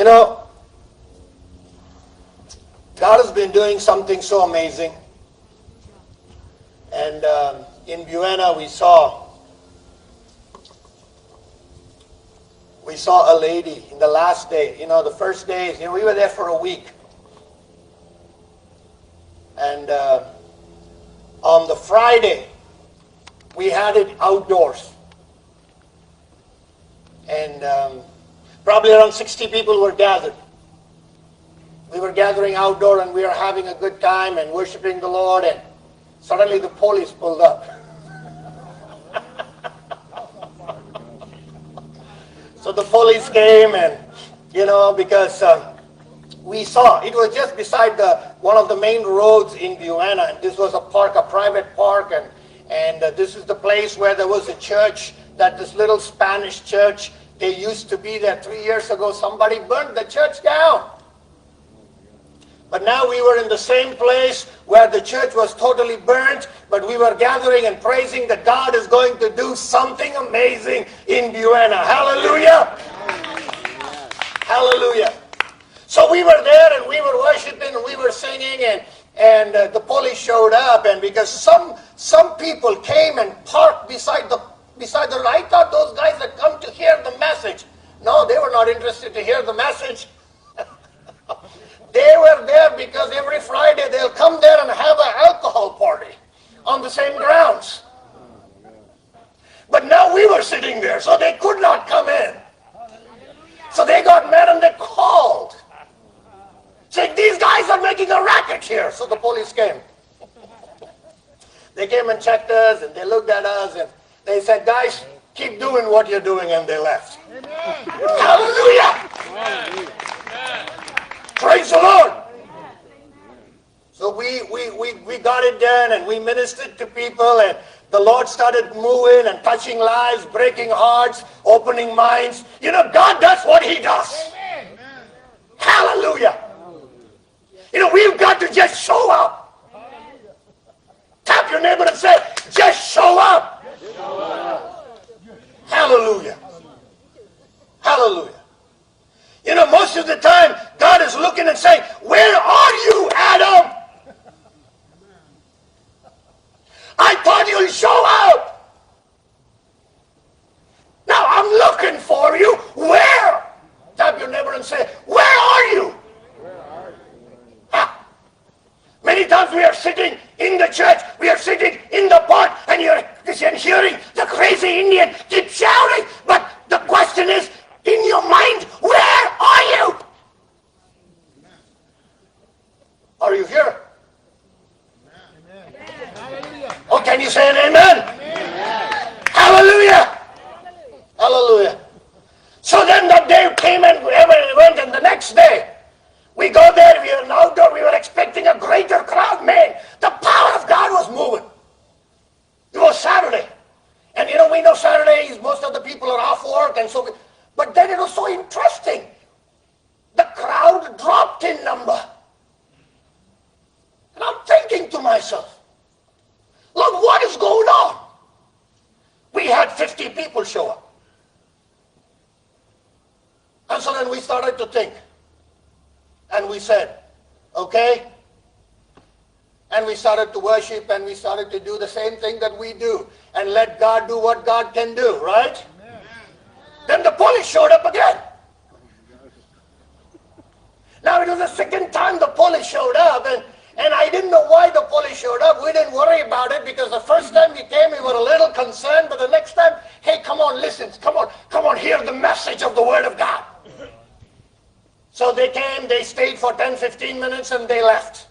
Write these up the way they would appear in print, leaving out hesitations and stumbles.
You know, God has been doing something so amazing. And in Buena we saw a lady in the last day. You know, the first days, we were there for a week. And on the Friday, we had it outdoors. And probably around 60 people were gathered. We were gathering outdoor and we were having a good time and worshiping the Lord, and suddenly the police pulled up. So the police came, and because we saw it was just beside one of the main roads in Buena, and this was a park, a private park, and this is the place where there was a church, that this little Spanish church. They used to be there 3 years ago. Somebody burned the church down. But now we were in the same place where the church was totally burnt, but we were gathering and praising that God is going to do something amazing in Buena. Hallelujah! Hallelujah! So we were there and we were worshiping and we were singing, and the police showed up, and because some people came and parked beside the road. I thought those guys had come to hear the message. No, they were not interested to hear the message. They were there because every Friday they'll come there and have an alcohol party on the same grounds. But now we were sitting there, so they could not come in. So they got mad and they called, saying, these guys are making a racket here. So the police came. They came and checked us, and they looked at us, and they said, guys, keep doing what you're doing, and they left. Amen. Hallelujah! Amen. Praise the Lord! So we got it done, and we ministered to people, and the Lord started moving and touching lives, breaking hearts, opening minds. God does what He does. Amen. Hallelujah! We've got to just show up. Tap your neighbor and say, just show up. Hallelujah. Hallelujah. Most of the time, God is looking and saying, where are you, Adam? I thought you'd show up. Now I'm looking for you. Where? Tap your neighbor and say, where are you? Many times we are sitting in the church, we are sitting in the park, and you're hearing the crazy Indian keep shouting. But the question is, in your mind, where are you? Are you here? Amen. Oh, can you say an amen? Amen. Hallelujah. Hallelujah. So then the day came and we went, and the next day, we go there, we are outdoor, we were expecting a greater crowd. Man, the power of God was moving. It was Saturday. And we know Saturdays, most of the people are off work, and so, but then it was so interesting. The crowd dropped in number. And I'm thinking to myself, look, what is going on? We had 50 people show up. And so then we started to think. And we said, okay. And we started to worship, and we started to do the same thing that we do, and let God do what God can do, right? Amen. Then the police showed up again. Now it was the second time the police showed up, and I didn't know why the police showed up. We didn't worry about it, because the first time we came, we were a little concerned, but the next time, hey, come on, listen, come on, hear the message of the Word of God. So they came, they stayed for 10, 15 minutes, and they left.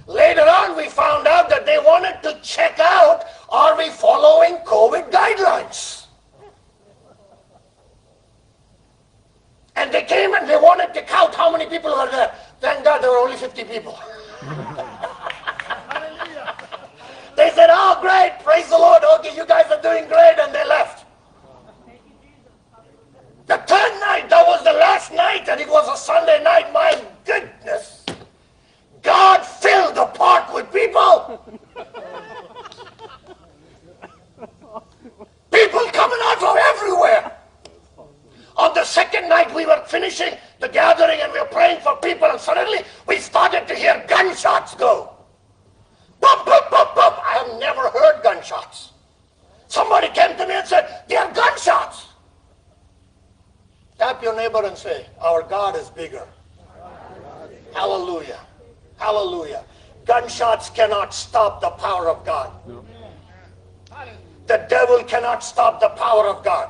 Later on, we found out that they wanted to check out, are we following COVID guidelines? And they came and they wanted to count how many people were there. Thank God there were only 50 people. They said, oh, great, praise the Lord, okay, you guys are doing great, and they left. The third night, that was the last night, and it was a Sunday night. My goodness. God filled the park with people. People coming out from everywhere. On the second night, we were finishing the gathering, praying for people, and suddenly we started to hear gunshots go. Pop, pop, pop, pop. I have never heard gunshots. Somebody came to me and said, there are gunshots. Tap your neighbor and say, our God is bigger. Hallelujah. Hallelujah. Gunshots cannot stop the power of God. No. The devil cannot stop the power of God.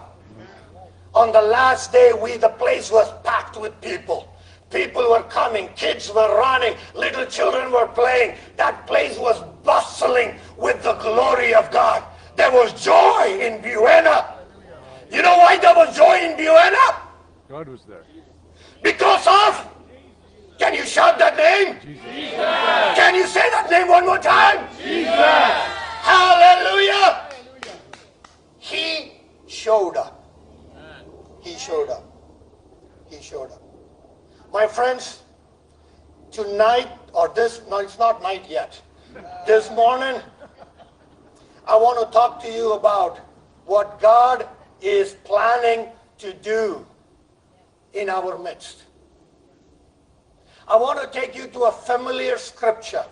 On the last day, the place was packed with people. People were coming, kids were running, little children were playing. That place was bustling with the glory of God. There was joy in Buena. You know why there was joy in Buena? God was there. Because of, can you shout that name? Jesus. Can you say that name one more time? Jesus. Hallelujah. He showed up. He showed up. He showed up. My friends, tonight, no, it's not night yet. This morning, I want to talk to you about what God is planning to do in our midst. I want to take you to a familiar scripture.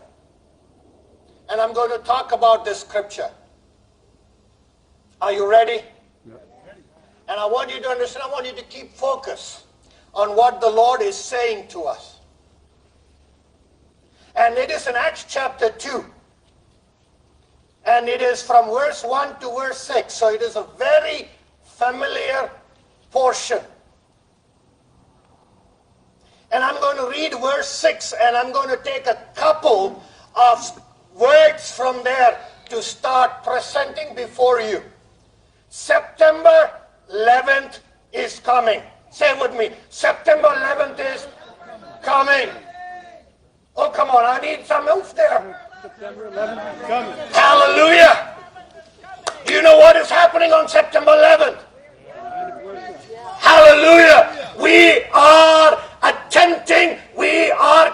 And I'm going to talk about this scripture. Are you ready? And I want you to understand, I want you to keep focus on what the Lord is saying to us. And it is in Acts chapter 2. And it is from verse 1 to verse 6. So it is a very familiar portion. And I'm going to read verse 6, and I'm going to take a couple of words from there to start presenting before you. September 11th is coming. Say it with me. September 11th is coming. Oh, come on. I need some oomph there. September 11th is coming. Hallelujah. Do you know what is happening on September 11th? Hallelujah. We are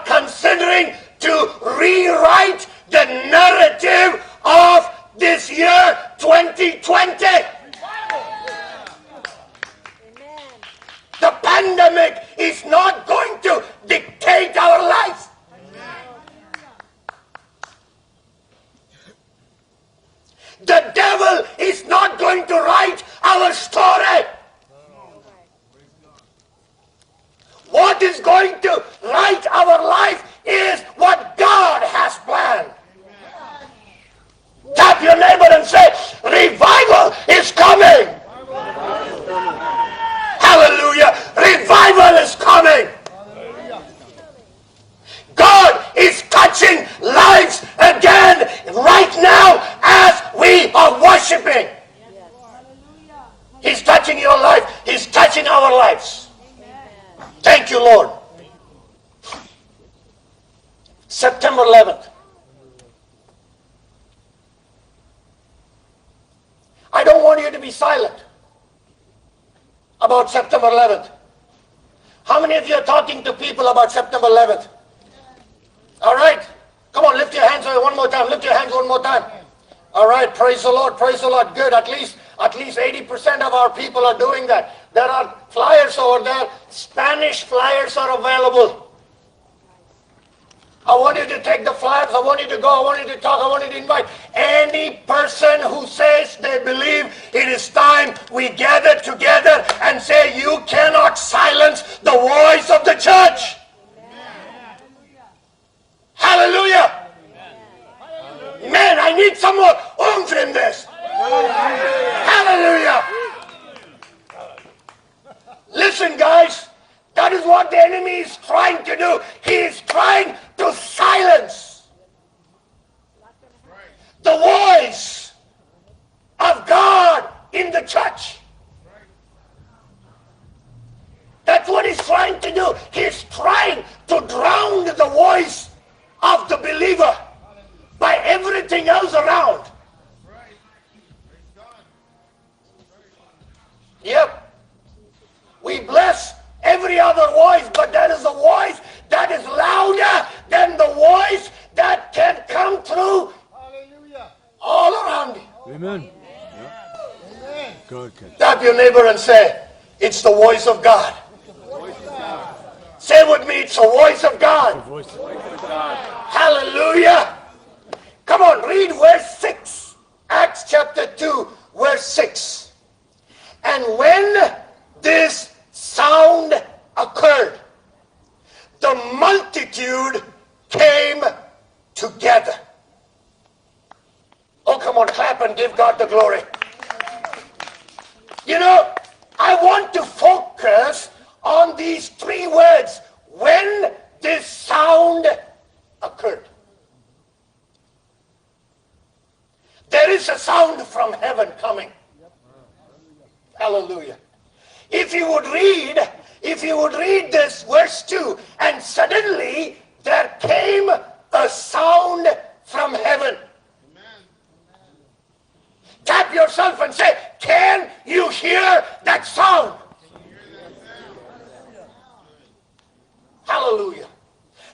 considering to rewrite the narrative of this year 2020. The pandemic is not going to dictate our life. The devil is not going to write our story. What is going to write our life is what God has planned. Tap your neighbor and say, revival is coming. Hallelujah. Revival is coming. God is touching lives again right now as we are worshiping. He's touching your life. He's touching our lives. Thank you, Lord. September 11th. I don't want you to be silent about September 11th. How many of you are talking to people about September 11th? All right. Come on, lift your hands one more time. Lift your hands one more time. All right. Praise the Lord. Praise the Lord. Good. At least 80% of our people are doing that. There are flyers over there. Spanish flyers are available. I want you to take the flyers. I want you to go. I want you to talk. I want you to invite any person who says they believe it is time we gather together and say, you cannot silence the voice of the church. Hallelujah. Man, I need some more oomph in this. Hallelujah. Listen, guys, that is what the enemy is trying to do. He is trying to silence the voice of God in the church. That's what he's trying to do. He's trying to drown the voice of the believer by everything else around. Yep. We bless every other voice, but there is a voice that is louder than the voice that can come through all around you. Amen. Yeah. God can. Tap your neighbor and say, it's the voice of God. Say with me, it's the voice of The God. voice of God. Hallelujah. Come on, read verse 6. Acts chapter 2, verse 6. And when this sound occurred, the multitude came together. Oh, come on, clap and give God the glory. You know, I want to focus on these three words. When this sound occurred. There is a sound from heaven coming. Hallelujah. If you would read this verse 2, and suddenly there came a sound from heaven. Tap yourself and say, can you hear that sound? Hallelujah.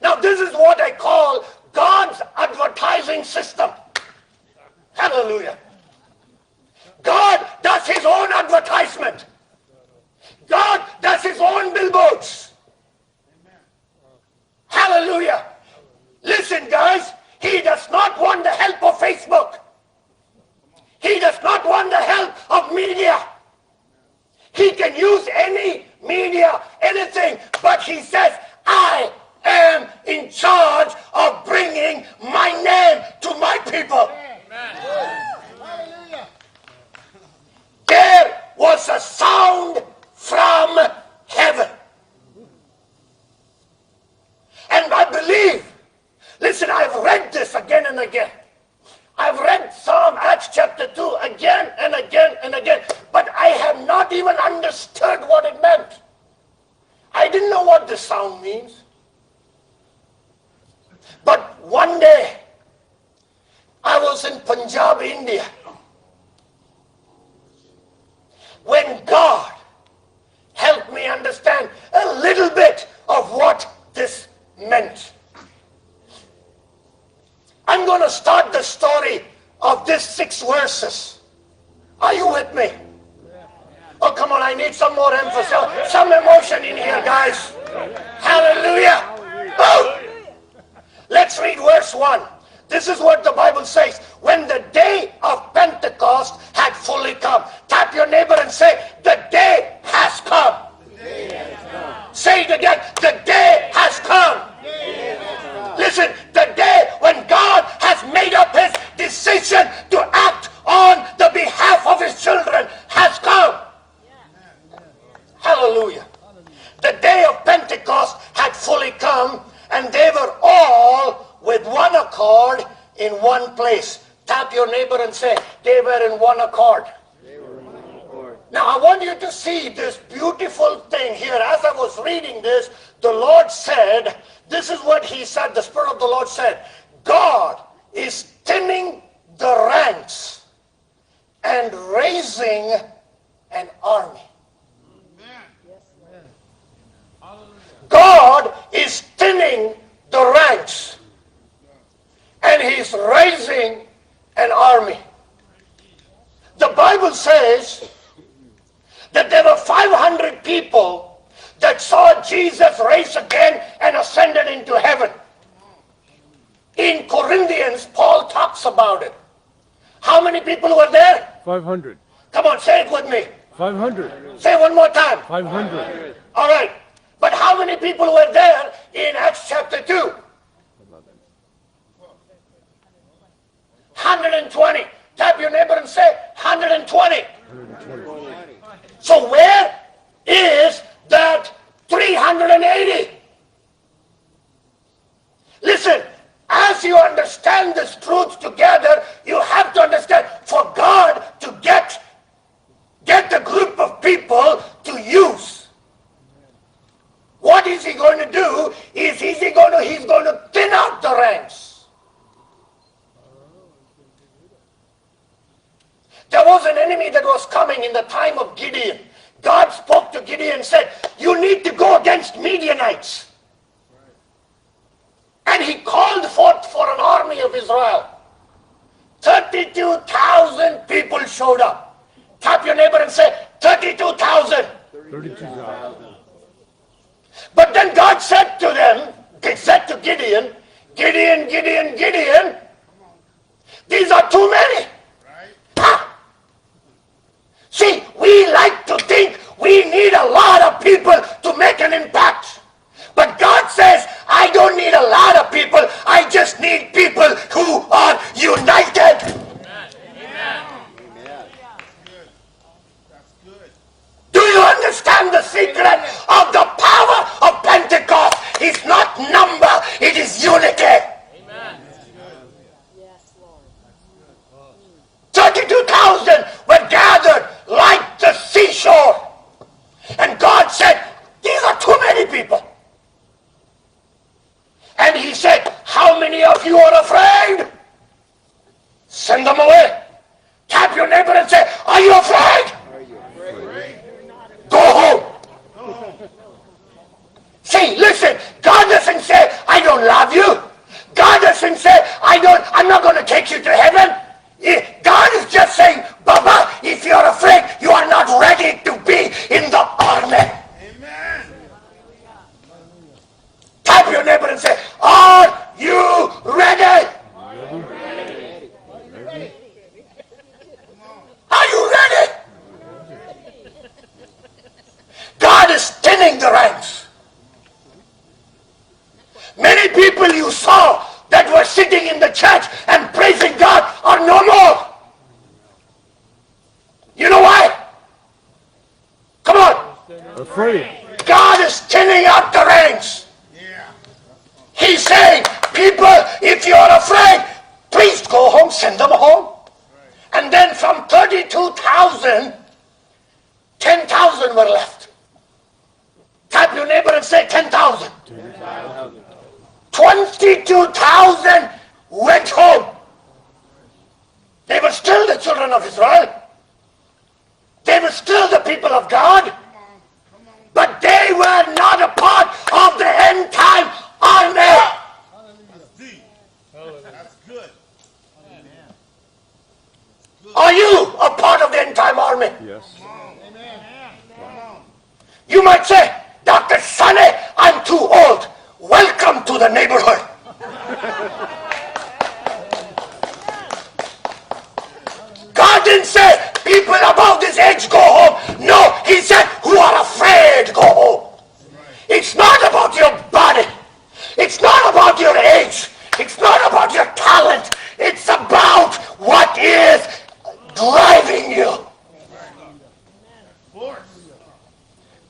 Now this is what I call God's advertising system. Hallelujah. God does his own advertisement. God does his own billboards. Hallelujah. Listen, guys, he does not want the help of Facebook. He does not want the help of media. He can use any media, anything, but he says, I am in charge of bringing my name to my people. Hallelujah. There was a sound from heaven. And I believe, listen, I've read this again and again. I've read Psalm Acts chapter 2 again and again and again, but I have not even understood what it meant. I didn't know what this sound means. But one day, I was in Punjab, India, when God helped me understand a little bit of what this meant. I'm going to start the story of these 6 verses. Are you with me? Oh, come on, I need some more emphasis, some emotion in here, guys. Hallelujah. Oh. Let's read verse 1. This is what the Bible says. When the day of Pentecost had fully come. Tap your neighbor and say, the day has come. Say it again. The day has come. Listen, the day when God has made up his decision to act on the behalf of his children has come. Hallelujah. The day of Pentecost had fully come, and they were all with one accord in one place. Tap your neighbor and say, they were in one accord. Now I want you to see this beautiful thing here. As I was reading this, the Lord said, this is what he said, the Spirit of the Lord said, God is thinning the ranks and raising an army. God is thinning the ranks and he's raising an army. The Bible says that there were 500 people that saw Jesus rise again and ascended into heaven. In Corinthians, Paul talks about it. How many people were there? 500. Come on, say it with me. 500. Say it one more time. 500. All right. But how many people were there in Acts chapter 2? 120. Tap your neighbor and say 120. 120. So where is that 380? Listen, as you understand this truth together, you have to understand, for God to get the group of people to use, what is he going to do? He's going to thin out the ranks. There was an enemy that was coming in the time of Gideon. God spoke to Gideon and said, you need to go against Midianites. And he called forth for an army of Israel. 32,000 people showed up. Tap your neighbor and say, 32,000. 32,000. But then God said to them, he said to Gideon, Gideon, Gideon, Gideon, these are too many. Ha! See, we like to think we need a lot of people to make an impact. But God says, I don't need a lot of people. I just need people who are united. Amen. Do you understand the secret of the power of Pentecost? It's not number, it is unity. Amen. 32,000 were gathered like the seashore. And God said, these are too many people. And he said, how many of you are afraid? Send them away. Tap your neighbor and say, are you afraid? Go home. See, listen, God doesn't say, I don't love you. God doesn't say, I'm not going to take you to heaven. God is just saying, Baba, if you're afraid, you are not ready to be in the army. Amen. Tap your neighbor and say, are you ready? Are you ready? God is thinning the ranks. Many people you saw that were sitting in the church and praising God are no more. You know why? Come on. Afraid. God is thinning out the ranks. He's saying, people, if you're afraid, please go home, send them home. And then from 32,000, 10,000 were left. Tap your neighbor and say 10,000. 22,000 went home. They were still the children of Israel. They were still the people of God. But they were not a part of the end time army. That's good. Are you a part of the end time army? Yes. You might say, Dr. Sonny, I'm too old. Welcome to the neighborhood. God didn't say people above this age go home. No, he said who are afraid go home. It's not about your body. It's not about your age. It's not about your talent. It's about what is driving you.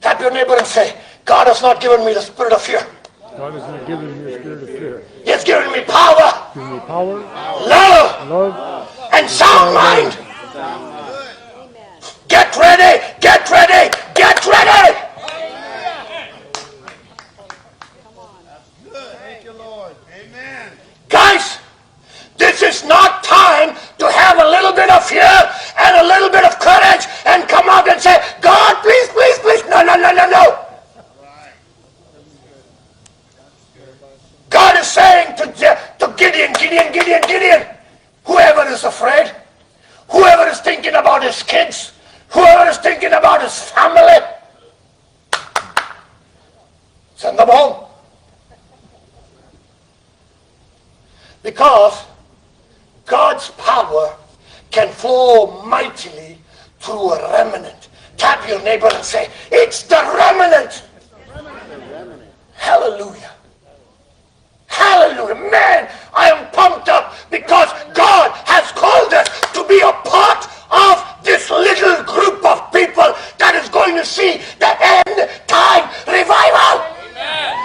Tap your neighbor and say, God has not given me the spirit of fear. God has not given me a spirit of fear. He has given me power, Give me power, love, love, and sound mind. Get ready, get ready, get ready. Thank you, Lord. Amen. Guys, this is not time to have a little bit of fear and a little bit of courage and come out and say, God, please, please, please. No, no, no, no, no. God is saying to Gideon, Gideon, Gideon, Gideon, whoever is afraid, whoever is thinking about his kids, whoever is thinking about his family, send them home. Because God's power can flow mightily through a remnant. Tap your neighbor and say, it's the remnant. Hallelujah. Hallelujah. Man, I am pumped up because God has called us to be a part of this little group of people that is going to see the end time revival. Amen.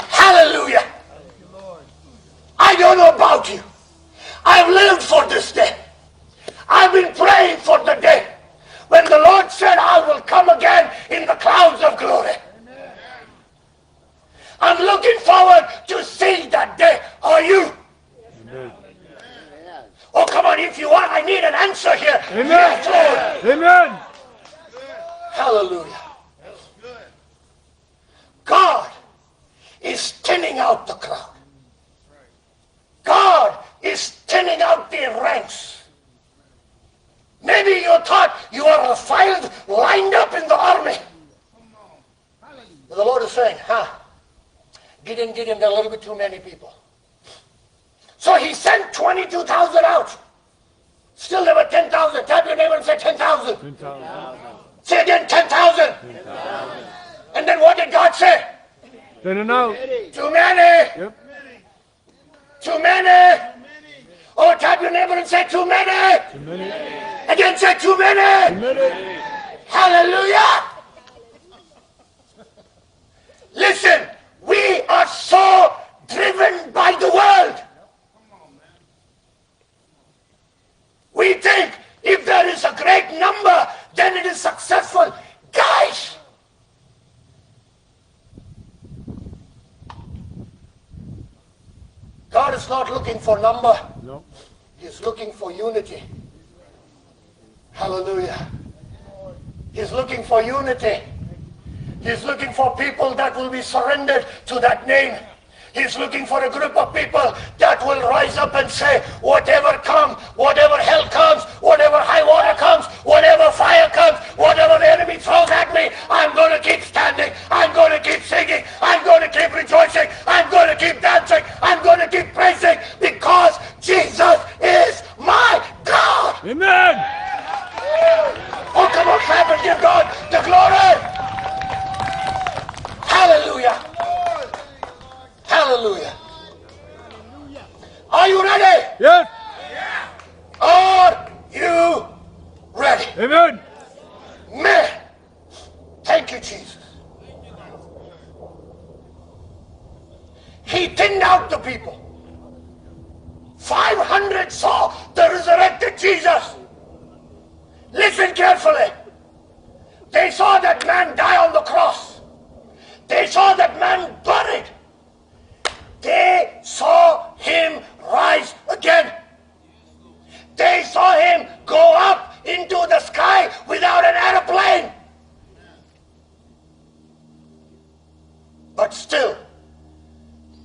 Hallelujah. I don't know about you. I've lived for this day. I've been praying for the day when the Lord said, I will come again in the clouds of glory. I'm looking forward to see that day. Are you? Amen. Oh, come on, if you are, I need an answer here. Amen. Yes, Lord. Amen. Hallelujah. God is thinning out the crowd. God is thinning out the ranks. Maybe you thought You are filed, lined up in the army. The Lord is saying, Gideon, there are a little bit too many people. So he sent 22,000 out. Still there were 10,000. Tap your neighbor and say 10,000. 10,000. Say again, 10,000. 10,000. And then what did God say? They don't know. Too many. Yep. Too many. Oh, tap your neighbor and say too many. Too many. Again, say too many. Too many. Hallelujah. Listen, we are so driven by the world. We think if there is a great number, then it is successful. Guys, God is not looking for number. No. He's looking for unity. Hallelujah. He's looking for unity. He's looking for people that will be surrendered to that name. He's looking for a group of people that will rise up and say, whatever comes, whatever hell comes, whatever high water comes, whatever fire comes, whatever the enemy throws at me, I'm going to keep standing. I'm going to keep singing. I'm going to keep rejoicing. I'm going to keep dancing. I'm going to keep praising because Jesus is my God. Amen. Oh, come on, clap and give God the glory. Hallelujah. Hallelujah. Are you ready? Yes. Are you ready? Amen. Man, thank you, Jesus. He thinned out the people. 500 saw the resurrected Jesus. Listen carefully. They saw that man die on the cross. They saw that man buried. They saw him rise again. They saw him go up into the sky without an airplane. But still,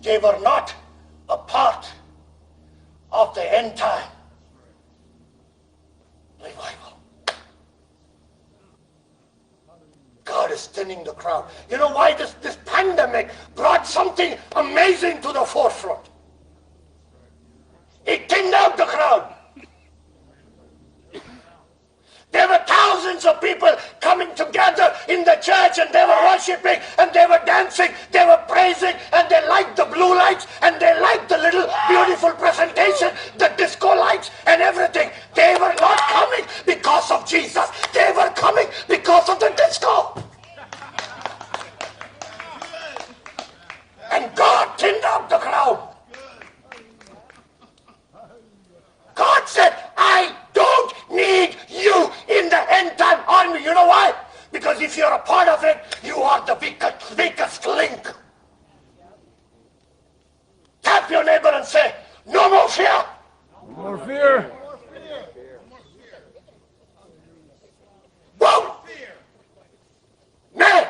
they were not a part of the end time revival. God is thinning the crowd. You know why this pandemic brought something amazing to the forefront? It thinned out the crowd. There were thousands of people coming together in the church and they were worshiping and they were dancing, they were praising and they liked the blue lights and they liked the little beautiful presentation, the disco lights and everything. They were not coming because of Jesus. They were coming because of the disco. And God thinned out the crowd. God said, I don't need you in the end time army. You know why? Because if you're a part of it, you are the weakest link. Tap your neighbor and say, no more fear. No more fear. Whoa! Man!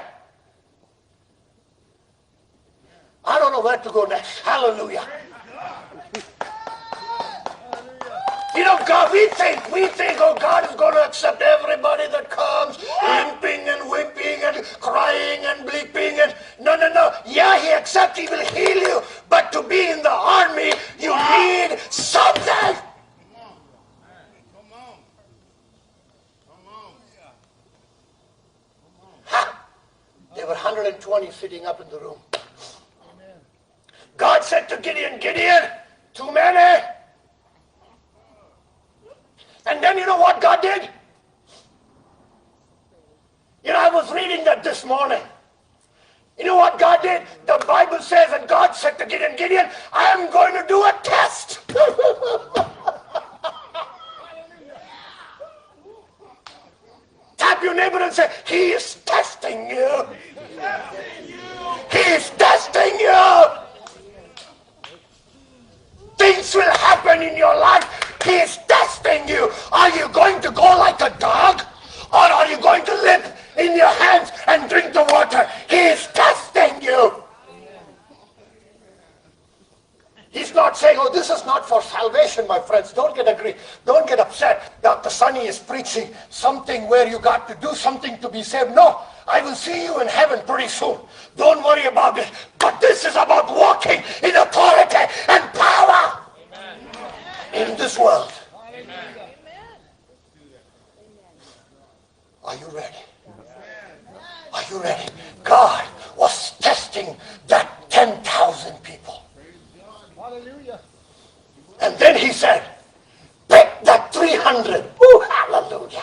I don't know where to go next. Hallelujah. You know, God, we think, oh, God is going to accept everybody that comes, limping and whimping and crying and bleeping and no. Yeah, He accepts, He will heal you. But to be in the army, you need something. Come on. Ha! There were 120 sitting up in the room. God said to Gideon, too many. And then you know what God did? You know, I was reading that this morning. You know what God did? The Bible says that God said to Gideon, I am going to do a test. Tap your neighbor and say, He is testing you. He is testing you. Things will happen in your life. He is testing you. Are you going to go like a dog? Or are you going to lift in your hands and drink the water? He is testing you. He's He's not saying, oh, this is not for salvation, my friends. Don't get angry. Don't get upset. Dr. Sunny is preaching something where you got to do something to be saved. No, I will see you in heaven pretty soon. Don't worry about it. But this is about walking in authority and power in this world. Are you ready? Are you ready? God was testing that 10,000 people. Hallelujah. And then he said, pick that 300. Oh, hallelujah.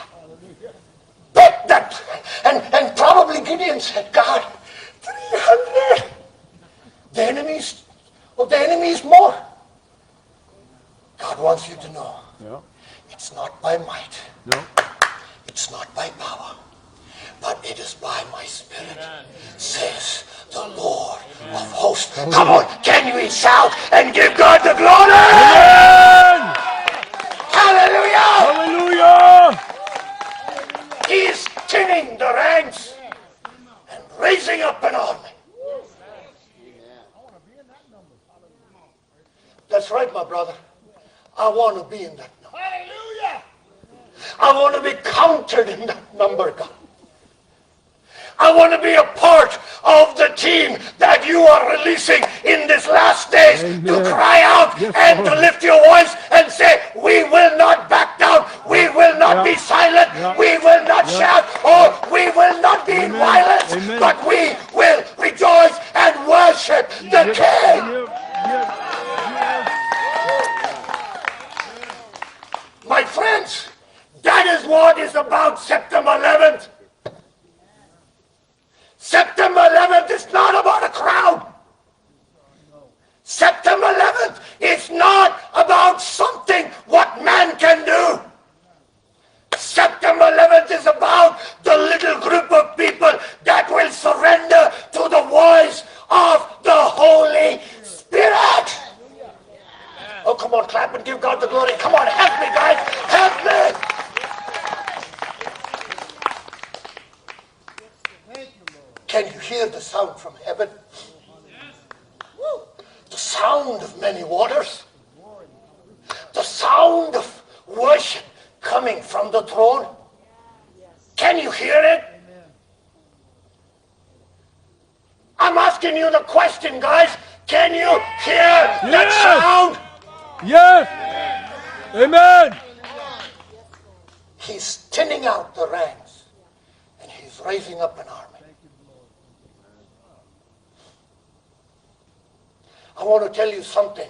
Pick that. And probably Gideon said, God, 300. The enemy is more. God wants you to know, it's not by might. No. It's not by power, but it is by my Spirit, says the Lord of hosts. Come on, can we shout and give God the glory? Amen. Hallelujah! Hallelujah. He is thinning the ranks and raising up an army. That's right, my brother. I want to be in that number. Hallelujah. I want to be counted in that number, God. I want to be a part of the team that you are releasing in this last days. Amen. To cry out Yes, and Lord. to lift your voice and say, we will not back down. We will not be silent. We will not shout. Or we will not be in violence. Amen. But we will rejoice and worship the King. My friends, that is what is about September 11th. September 11th is not about a crowd. September 11th is not about something what man can do. September 11th is about the little group of people that will surrender to the voice of the Holy Spirit. Oh, come on, clap and give God the glory. Come on, help me, guys. Help me. Can you hear the sound from heaven? The sound of many waters. The sound of worship coming from the throne. Can you hear it? I'm asking you the question, guys. Can you hear that sound? Yes. Amen. He's thinning out the ranks and he's raising up an army. I want to tell you something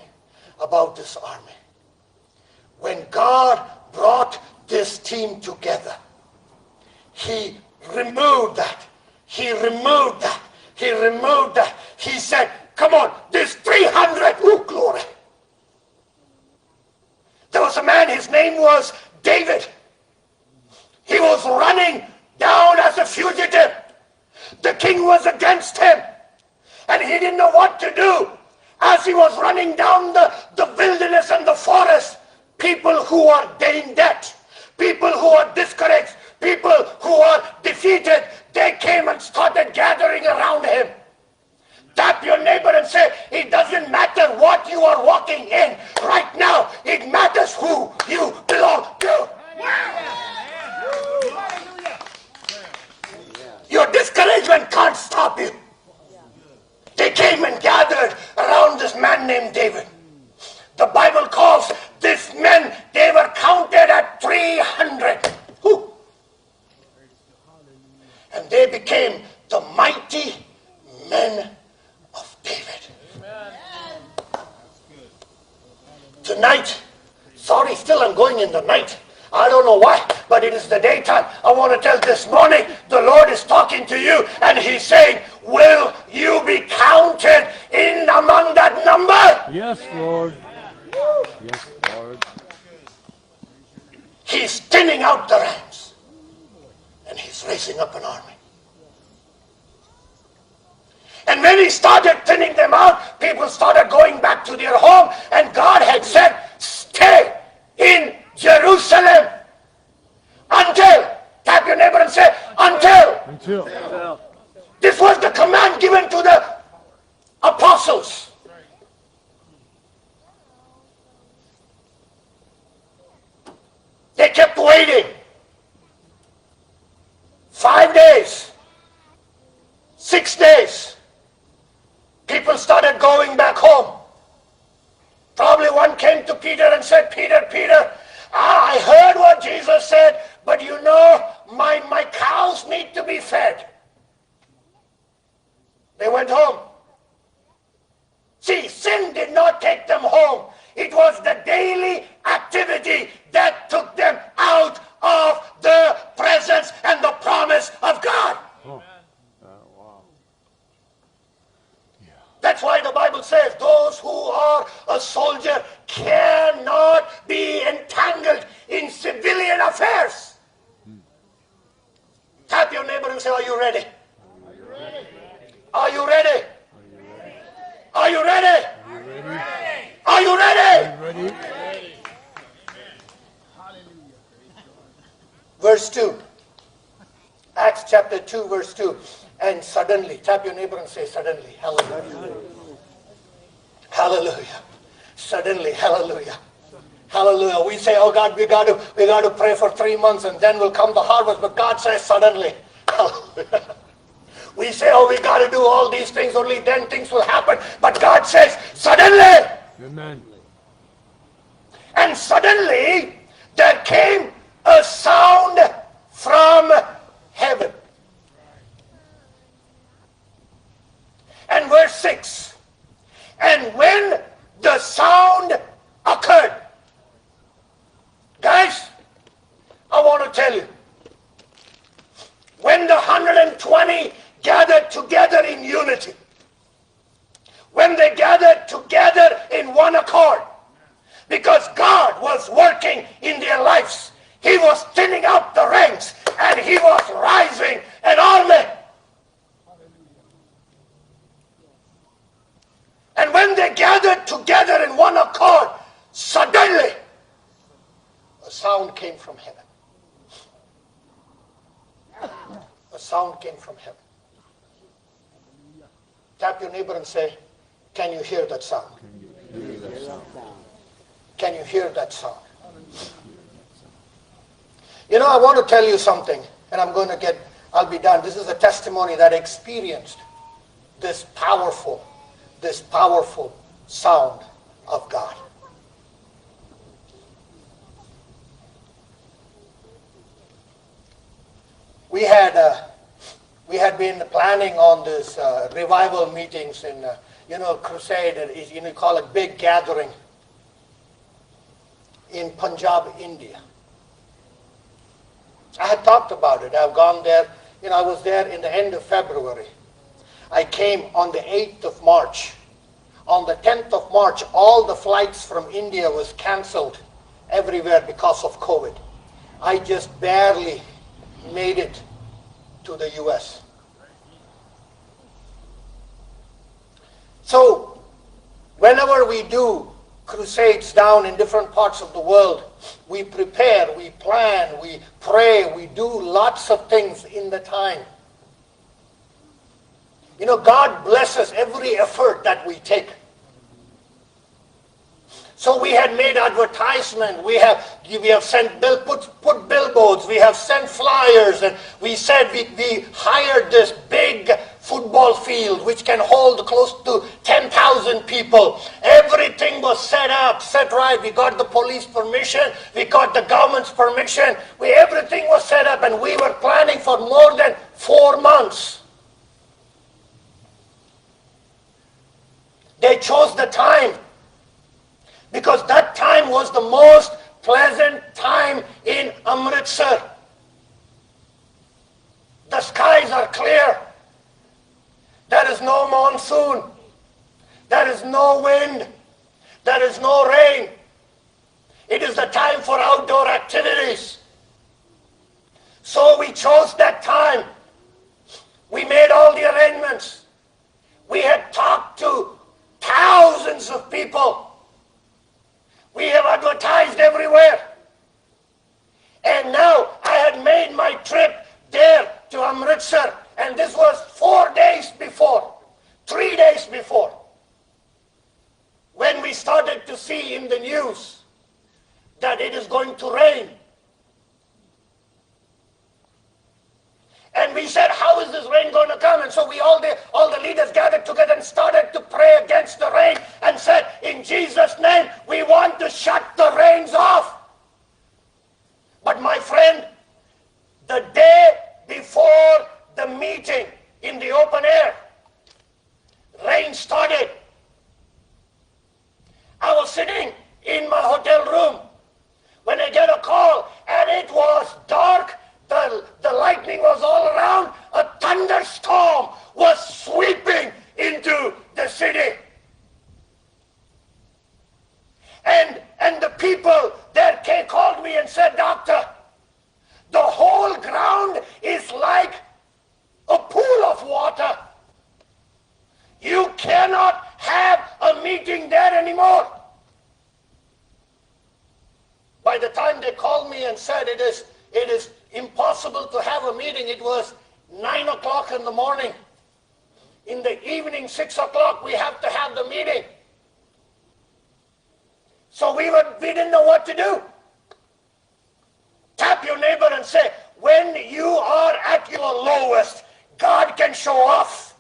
about this army. When God brought this team together, he removed that. He removed that. He removed that. He said, come on, this 300, ooh, glory. There was a man, his name was David. He was running down as a fugitive. The king was against him. And he didn't know what to do. As he was running down the wilderness and the forest, people who are in debt, people who are discouraged, people who are defeated, they came and started gathering around him. Tap your neighbor and say, it doesn't matter what you are walking in right now. It matters who you belong to. Your discouragement can't stop you. They came and gathered around this man named David. The Bible calls these men, they were counted at 300. Whew. And they became the mighty men of David. Tonight, sorry, still I'm going in the night. I don't know why, but it is the daytime. I want to tell this morning, the Lord is talking to you and he's saying, will you be counted in among that number? Yes, Lord. Yes, Lord. He's thinning out the ranks and he's raising up an army. And when he started thinning them out, people started going back to their home, and God had said, stay in Jerusalem until, tap your neighbor and say, until. This was the command given to the apostles. hiding. 5 days, 6 days, people started going back home. Probably one came to Peter and said, Peter, I heard what Jesus said, but you know, my cows need to be fed. They went home. See, sin did not take them home. It was the daily activity that took them out of the presence and the promise of God. Oh. Wow. That's why the Bible says those who are a soldier cannot be entangled in civilian affairs. Tap your neighbor and say, are you ready? Are you ready? Are you ready? Are you ready? Are you ready? Are you ready? Are you ready? Hallelujah. Verse 2. Acts chapter 2, verse 2. And suddenly, tap your neighbor and say, suddenly. Hallelujah. Hallelujah. Suddenly, hallelujah. Hallelujah. We say, oh God, we got to pray for 3 months and then will come the harvest. But God says suddenly. Hallelujah. We say, oh, we got to do all these things, only then things will happen. But God says, suddenly. Amen. And suddenly, there came a sound from heaven. And verse 6. And when the sound occurred, guys, I want to tell you, when the 120 gathered together in unity, when they gathered together in one accord, because God was working in their lives, He was thinning out the ranks and He was rising an army. And when they gathered together in one accord, suddenly a sound came from heaven. A sound came from heaven. Tap your neighbor and say, can you hear that sound? Can you hear that sound? You know, I want to tell you something, and I'll be done. This is a testimony that I experienced this powerful sound of God. We had been planning on this revival meetings in crusade. You call it big gathering in Punjab, India. I had talked about it. I've gone there. I was there in the end of February. I came on the 8th of March. On the 10th of March, all the flights from India was canceled everywhere because of COVID. I just barely made it to the U.S. So, whenever we do crusades down in different parts of the world, we prepare, we plan, we pray, we do lots of things in the time. God blesses every effort that we take. So we had made advertisement. We have sent put billboards. We have sent flyers, and we said we hired this big football field which can hold close to 10,000 people. Everything was set right. We got the police permission. We got the government's permission. Everything was set up, and we were planning for more than 4 months. They chose the time because that time was the most pleasant time in Amritsar. The skies are clear. There is no monsoon. There is no wind. There is no rain. It is the time for outdoor activities. So we chose that time. We made all the arrangements. We had talked to thousands of people. We have advertised everywhere. And now I had made my trip there to Amritsar, and this was 4 days before, 3 days before, when we started to see in the news that it is going to rain. And we said, how is this rain going to come? And so all the leaders gathered together and started to pray against the rain and said, in Jesus' name, we want to shut the rains off. But my friend, the day before the meeting in the open air, rain started. I was sitting in my hotel room when I get a call, and it was dark. The lightning was all around. A thunderstorm was sweeping into the city. And the people there called me and said, Doctor, the whole ground is like a pool of water. You cannot have a meeting there anymore. By the time they called me and said it is impossible to have a meeting, it was 9 o'clock in the morning. In the evening, 6 o'clock, we have to have the meeting. So we didn't know what to do. Tap your neighbor and say, when you are at your lowest, God can show off.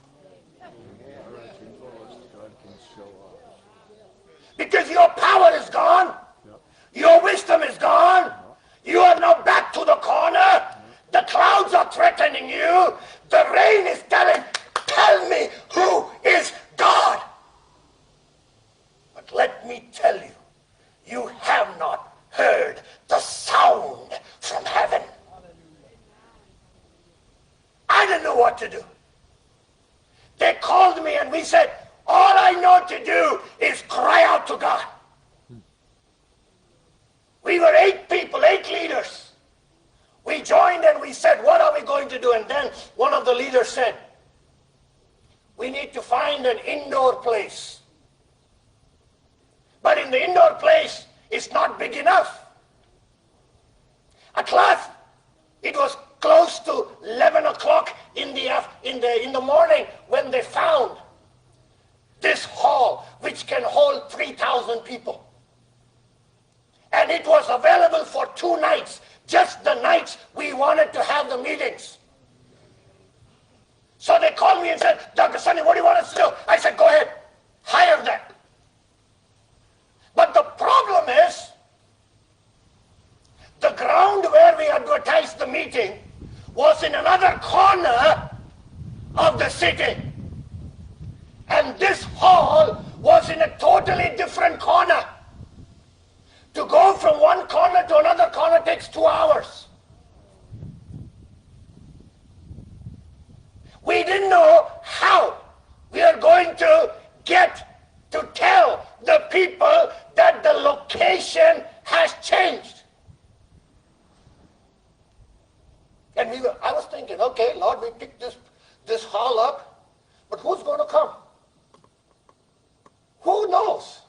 Because your power is gone. Your wisdom is gone. You are now back to the corner. The clouds are threatening you. The rain is telling, tell me who is God. But let me tell you, you have not heard the sound from heaven. I didn't know what to do. They called me and we said, all I know to do is cry out to God. We were 8 people, 8 leaders. We joined and we said, what are we going to do? And then one of the leaders said, we need to find an indoor place. But in the indoor place, it's not big enough. At last, it was close to 11 o'clock in the morning when they found this hall, which can hold 3,000 people. And it was available for 2 nights, just the nights we wanted to have the meetings. So they called me and said, Dr. Sunny, what do you want us to do? I said, go ahead, hire them. But the problem is, the ground where we advertised the meeting was in another corner of the city. And this hall was in a totally different corner. To go from one corner to another corner takes 2 hours. We didn't know how we are going to get to tell the people that the location has changed. And I was thinking, okay, Lord, we picked this hall up, but who's going to come? Who knows?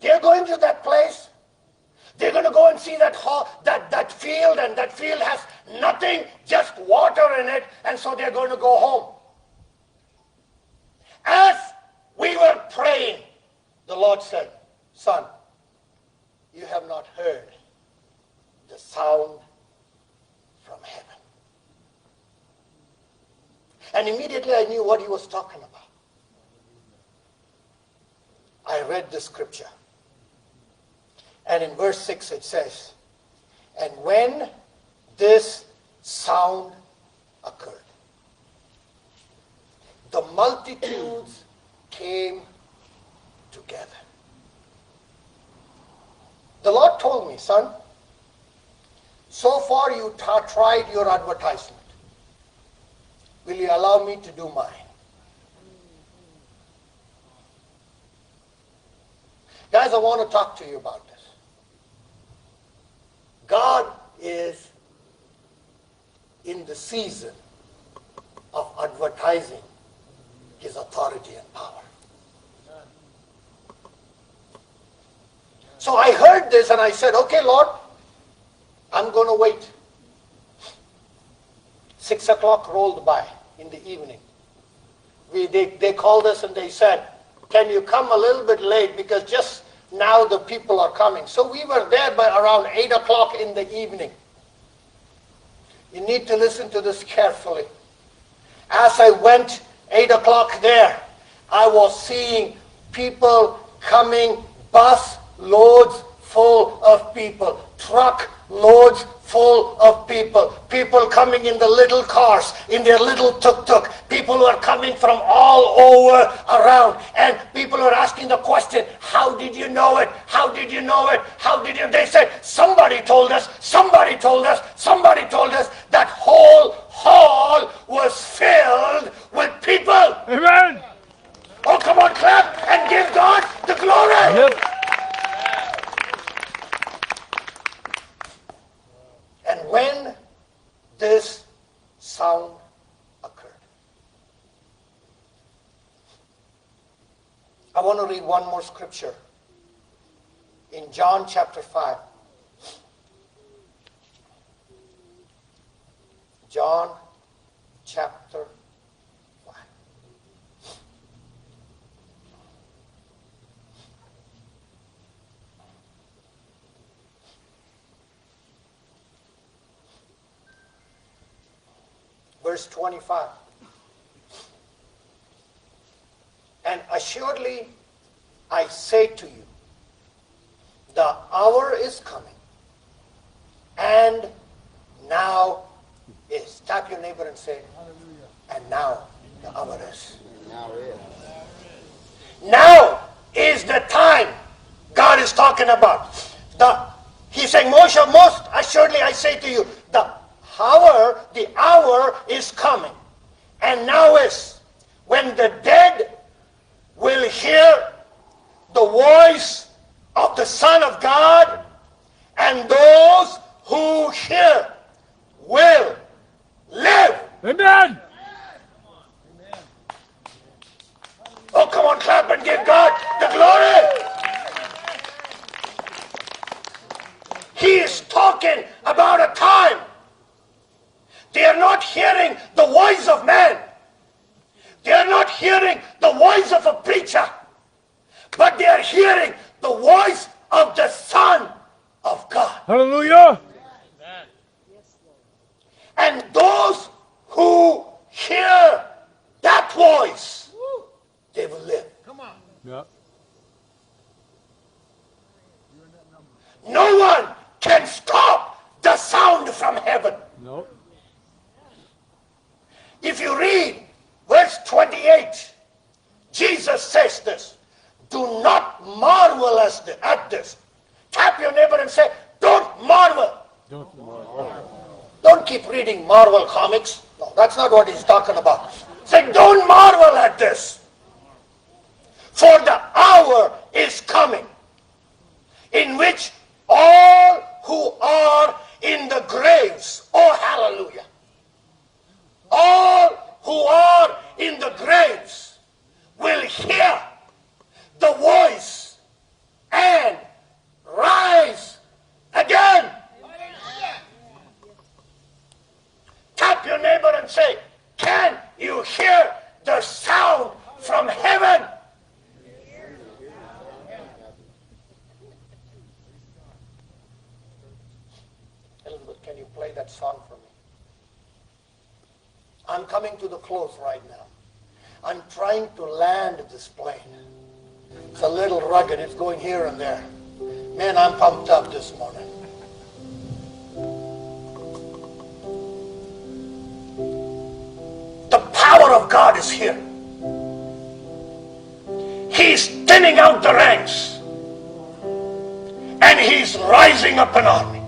They're going to that place. They're going to go and see that field, and that field has nothing, just water in it, and so they're going to go home. As we were praying, the Lord said, son, you have not heard the sound from heaven. And immediately I knew what he was talking about. I read the scripture. And in verse 6 it says, and when this sound occurred, the multitudes came together. The Lord told me, son, so far you tried your advertisement. Will you allow me to do mine? Guys, I want to talk to you about this. God is in the season of advertising his authority and power. So I heard this and I said, okay, Lord, I'm going to wait. 6 o'clock rolled by in the evening. They called us and they said, can you come a little bit late because just now the people are coming. So we were there by around 8 o'clock in the evening. You need to listen to this carefully. As I went 8 o'clock there, I was seeing people coming, bus loads full of people, truck loads full of people, people coming in the little cars, in their little tuk-tuk, people who are coming from all over around, and people are asking the question, how did you know it? How did you know it? How did you? They said, somebody told us, somebody told us, somebody told us. That whole hall was filled with people. Amen. Oh, come on, clap and give God the glory. Yep. And when this sound occurred, I want to read one more scripture in John chapter 5. John chapter 5. Verse 25. And assuredly I say to you, the hour is coming, and now is. Tap your neighbor and say, and now the hour is. Now is the time God is talking about. He's saying, most assuredly I say to you, the hour is coming, and now is when the dead will hear the voice of the Son of God, and those who hear will live. Amen. Oh, come on, clap and give God the glory. He is talking about a time. They are not hearing the voice of man. They are not hearing the voice of a preacher. But they are hearing the voice of the Son of God. Hallelujah. And those who hear that voice, they will live. Come on. Yep. No one can stop the sound from heaven. Nope. If you read verse 28, Jesus says this, do not marvel at this. Tap your neighbor and say, don't marvel. Don't keep reading Marvel comics. No, that's not what he's talking about. Say, don't marvel at this. For the hour is coming in which all who are in the graves, oh hallelujah, all who are in the graves will hear the voice and rise again. Tap your neighbor and say, can you hear the sound from heaven? Elizabeth, can you play that song for me? I'm coming to the close right now. I'm trying to land this plane. It's a little rugged. It's going here and there. Man, I'm pumped up this morning. The power of God is here. He's thinning out the ranks. And he's rising up an army.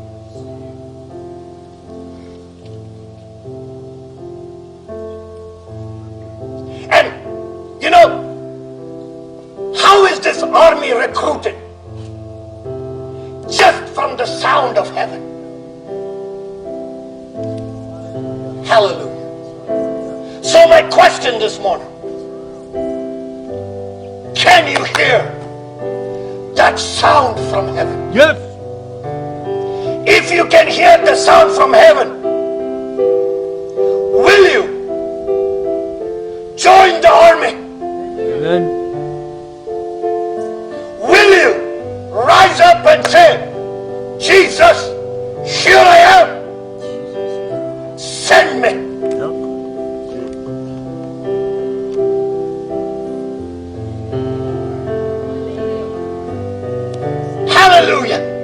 And, you know, how is this army recruited? Just from the sound of heaven. Hallelujah. So my question this morning, can you hear that sound from heaven? Yes. If you can hear the sound from heaven, will you join the army? Amen. Will you rise up and say, Jesus, here I am. contentment. Hallelujah.